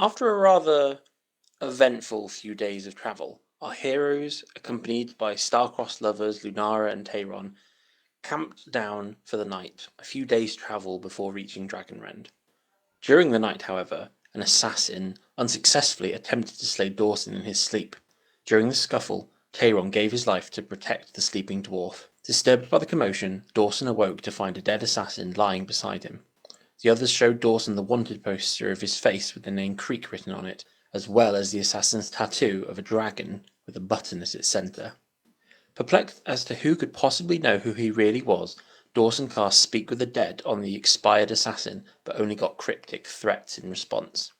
After a rather eventful few days of travel, our heroes, accompanied by star-crossed lovers Lunara and Tayron, camped down for the night, a few days' travel before reaching Dragonrend. During the night, however, an assassin unsuccessfully attempted to slay Dawson in his sleep. During the scuffle, Tayron gave his life to protect the sleeping dwarf. Disturbed by the commotion, Dawson awoke to find a dead assassin lying beside him. The others showed Dawson the wanted poster of his face with the name Creek written on it, as well as the assassin's tattoo of a dragon with a button at its centre. Perplexed as to who could possibly know who he really was, Dawson cast Speak with the Dead on the expired assassin, but only got cryptic threats in response.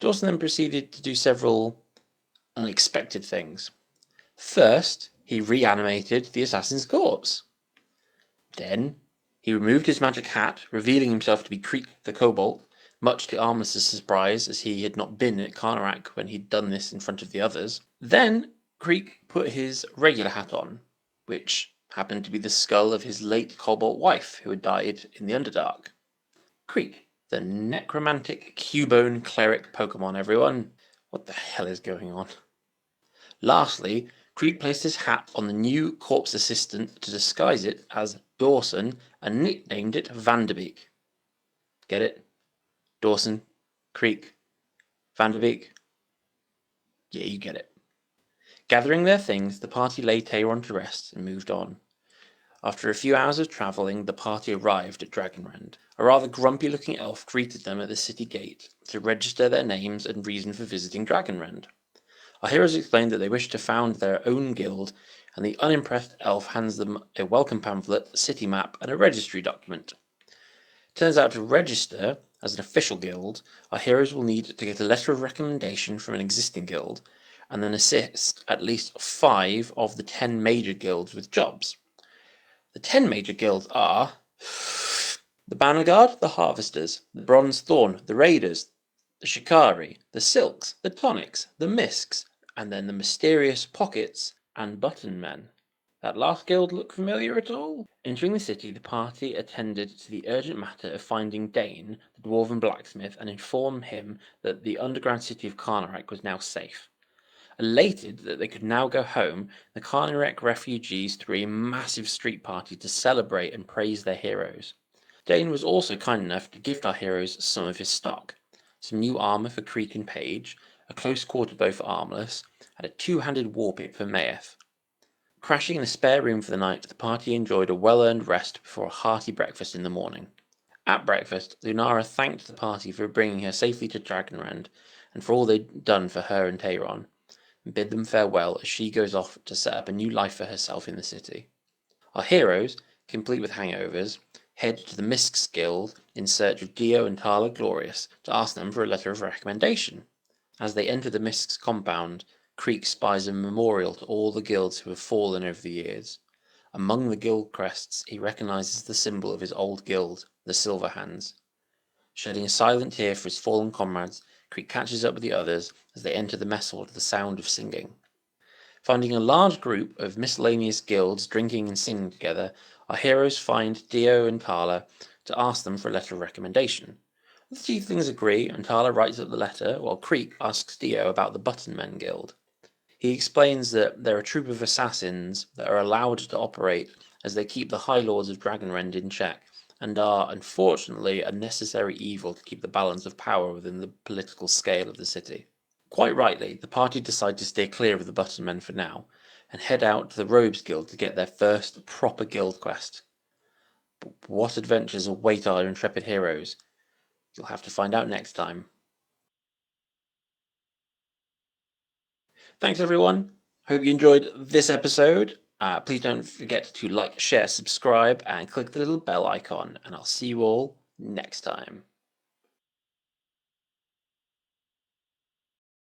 Dawson then proceeded to do several unexpected things. First, he reanimated the assassin's corpse. Then, he removed his magic hat, revealing himself to be Creek the Kobold, much to Armus's surprise, as he had not been at Karnarak when he'd done this in front of the others. Then, Creek put his regular hat on, which happened to be the skull of his late Kobold wife, who had died in the Underdark. Creek, the necromantic Cubone cleric Pokemon, everyone. What the hell is going on? Lastly, Creek placed his hat on the new corpse assistant to disguise it as Dawson and nicknamed it Vanderbeek. Get it? Dawson, Creek, Vanderbeek. Yeah, you get it. Gathering their things, the party laid Tayron to rest and moved on. After a few hours of travelling, the party arrived at Dragonrend. A rather grumpy-looking elf greeted them at the city gate to register their names and reason for visiting Dragonrend. Our heroes explained that they wished to found their own guild, and the unimpressed elf hands them a welcome pamphlet, a city map, and a registry document. Turns out to register as an official guild, our heroes will need to get a letter of recommendation from an existing guild, and then assist at least 5 of the 10 major guilds with jobs. The 10 major guilds are the Banner Guard, the Harvesters, the Bronze Thorn, the Raiders, the Shikari, the Silks, the Tonics, the Misks, and then the mysterious Pockets and Button Men. That last guild look familiar at all? Entering the city, the party attended to the urgent matter of finding Dane, the dwarven blacksmith, and informed him that the underground city of Karnarak was now safe. Elated that they could now go home, the Karnarak refugees threw a massive street party to celebrate and praise their heroes. Dane was also kind enough to gift our heroes some of his stock. Some new armour for Creek and Page, a close quarter bow for Armless, and a 2-handed warpick for Mayeth. Crashing in a spare room for the night, the party enjoyed a well-earned rest before a hearty breakfast in the morning. At breakfast, Lunara thanked the party for bringing her safely to Dragonrend, and for all they'd done for her and Tayron, and bid them farewell as she goes off to set up a new life for herself in the city. Our heroes, complete with hangovers, head to the Misks Guild in search of Dio and Tala Glorious to ask them for a letter of recommendation. As they enter the Misks compound, Creek spies a memorial to all the guilds who have fallen over the years. Among the guild crests, he recognizes the symbol of his old guild, the Silver Hands. Shedding a silent tear for his fallen comrades, Creek catches up with the others as they enter the mess hall to the sound of singing. Finding a large group of miscellaneous guilds drinking and singing together, our heroes find Dio and Tala to ask them for a letter of recommendation. The tieflings agree, and Tala writes up the letter, while Creek asks Dio about the Button Men Guild. He explains that they're a troop of assassins that are allowed to operate as they keep the High Lords of Dragonrend in check, and are, unfortunately, a necessary evil to keep the balance of power within the political scale of the city. Quite rightly, the party decide to steer clear of the Button Men for now, and head out to the Robes Guild to get their first proper guild quest. But what adventures await our intrepid heroes? You'll have to find out next time. Thanks, everyone. Hope you enjoyed this episode. Please don't forget to like, share, subscribe, and click the little bell icon. And I'll see you all next time.